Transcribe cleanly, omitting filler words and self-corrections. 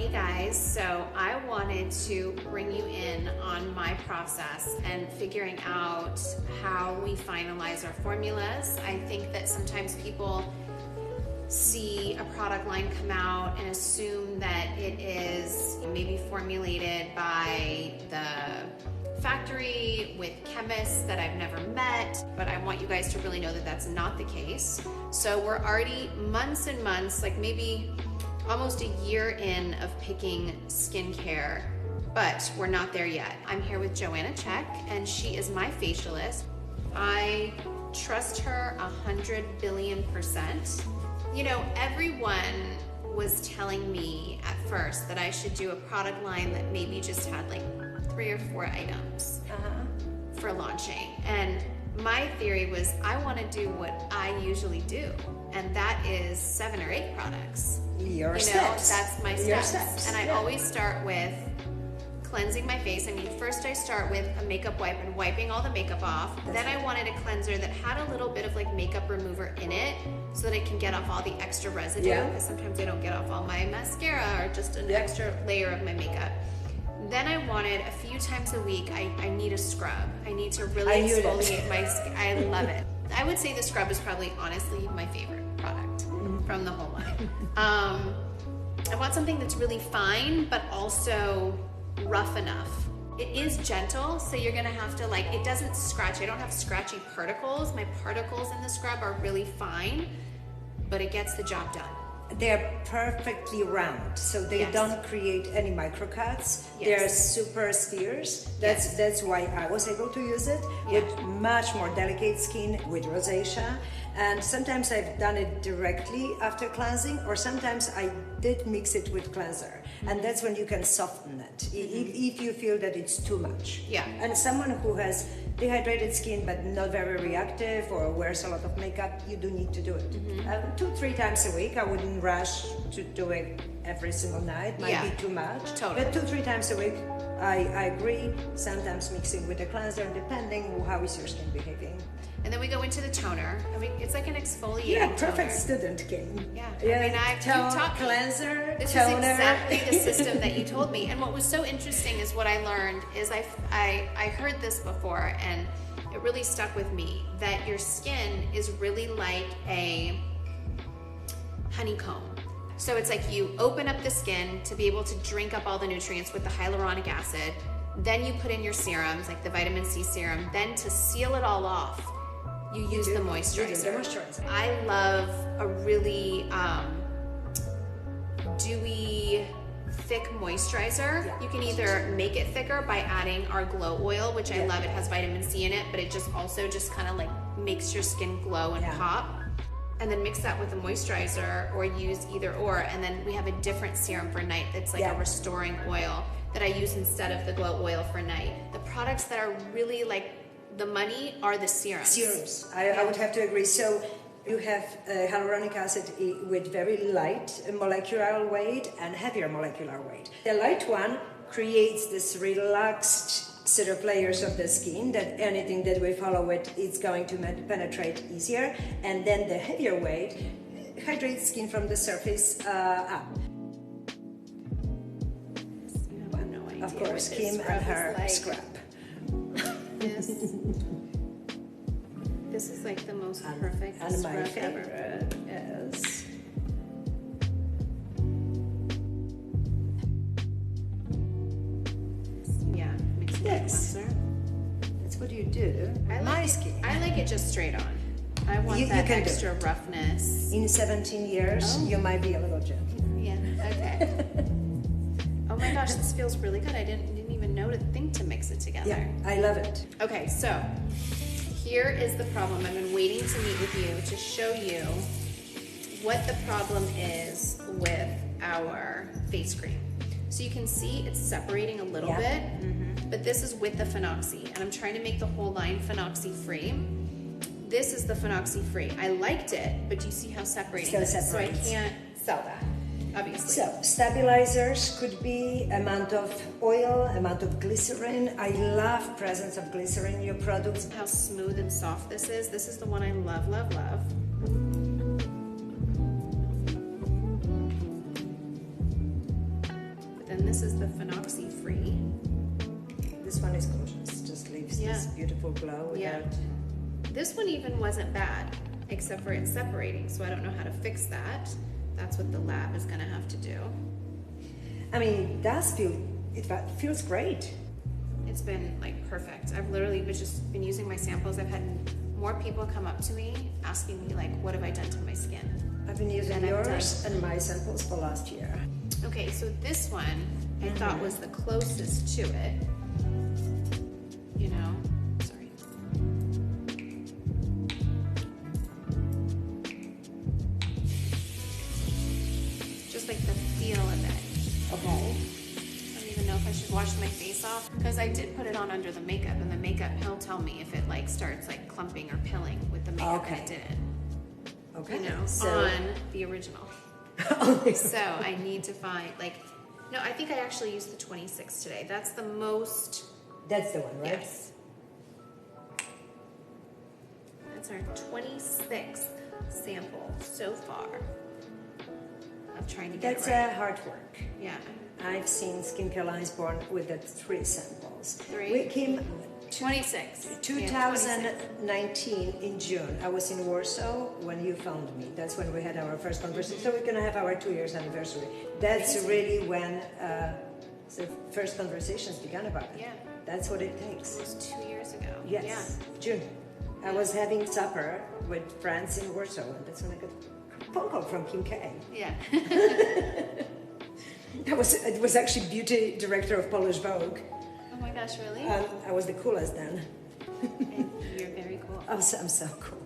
Hey guys, so I wanted to bring you in on my process and figuring out how we finalize our formulas. I think that sometimes people see a product line come out and assume that it is maybe formulated by the factory with chemists that I've never met, but I want you guys to really know that that's not the case. So we're already months and months, like maybe almost a year in of picking skincare, but we're not there yet. I'm here with Joanna Check, and she is my facialist. I trust her 100 billion%. You know, everyone was telling me at first that I should do a product line that maybe just had like 3 or 4 items for launching. And my theory was I want to do what I usually do, and that is 7 or 8 products. Your steps. That's my steps. And I always start with cleansing my face. I mean, first I start with a makeup wipe and wiping all the makeup off. Then I wanted a cleanser that had a little bit of like makeup remover in it so that it can get off all the extra residue, because sometimes I don't get off all my mascara or just an extra layer of my makeup. Then I wanted a few times a week, I need a scrub. I need to really exfoliate my skin. I love it. I would say the scrub is probably honestly my favorite product from the whole line. I want something that's really fine, but also rough enough. It is gentle, so you're gonna have to like, it doesn't scratch. I don't have scratchy particles. My particles in the scrub are really fine, but it gets the job done. They're perfectly round, so they don't create any microcuts. They're super spheres. That's why I was able to use it with much more delicate skin, with rosacea. And sometimes I've done it directly after cleansing, or sometimes I did mix it with cleanser. And that's when you can soften it, if you feel that it's too much. And someone who has dehydrated skin but not very reactive or wears a lot of makeup, you do need to do it. 2-3 times a week. I wouldn't rush to do it every single night. Might be too much. But 2-3 times a week, I agree. Sometimes mixing with a cleanser, depending how is your skin behaving. And then we go into the toner. I mean, it's like an exfoliating perfect toner. student game. I mean, you taught me. Cleanser, this toner. is exactly the system that you told me. And what was so interesting is what I learned is I heard this before, and it really stuck with me, that your skin is really like a honeycomb. So it's like you open up the skin to be able to drink up all the nutrients with the hyaluronic acid. Then you put in your serums, like the vitamin C serum. Then to seal it all off, you use the moisturizer. I love a really dewy, thick moisturizer. You can either make it thicker by adding our glow oil, which I love. It has vitamin C in it, but it just also just kind of like makes your skin glow and pop. And then mix that with a moisturizer, or use either or. And then we have a different serum for night that's like a restoring oil that I use instead of the glow oil for night. The products that are really like the money are the serums. I would have to agree. So you have hyaluronic acid with very light molecular weight and heavier molecular weight. The light one creates this relaxed set of layers of the skin that anything that we follow it is going to penetrate easier. And then the heavier weight hydrates skin from the surface up. Of course, Kim and her scrub. This is like the most perfect and scrub my favorite is mixing the cleanser. That's what you do. My skin. I like it just straight on. I want that extra roughness. In 17 years, you might be a little gentle. Okay. Oh my gosh, this feels really good. I didn't even know to think to mix it together. I love it. Okay, so here is the problem. I've been waiting to meet with you to show you what the problem is with our face cream. So you can see it's separating a little bit, but this is with the phenoxy, and I'm trying to make the whole line phenoxy free. This is the phenoxy free. I liked it, but you see how separating it is, so I can't sell that. Obviously. So stabilizers could be amount of oil, amount of glycerin. I love presence of glycerin in your products. How smooth and soft this is. This is the one I love, love, love. this is the phenoxy free. This one is gorgeous. Just leaves this beautiful glow without... This one even wasn't bad, except for it's separating, so I don't know how to fix that. That's what the lab is gonna have to do. I mean, it feels great. It's been like perfect. I've literally just been using my samples. I've had more people come up to me asking me like, what have I done to my skin? I've been using yours and my samples for last year. Okay, so this one I thought was the closest to it. You know, sorry. Just like the feel of it. Okay. I don't even know if I should wash my face off because I did put it on under the makeup, and the makeup, he'll tell me if it like starts like clumping or pilling with the makeup, and it didn't. Okay. You know, so... on the original. So I need to find no, I think I actually used the 26 today. That's the most. That's the one, right? Yes. That's our 26th sample so far of trying to get That's it right. hard work. Yeah. I've seen skincare lines born with the 3 samples. 3? We came 26. 2019 in June. I was in Warsaw when you found me. That's when we had our first conversation. So we're gonna have our 2 years anniversary. That's really when the first conversations began about it. Yeah. That's what it takes. It was 2 years ago. Yes, Yeah. June. I was having supper with friends in Warsaw, and that's when I got a phone call from Kim K. Yeah. It was actually beauty director of Polish Vogue. Oh my gosh, really? I was the coolest then. And you're very cool. I'm so cool.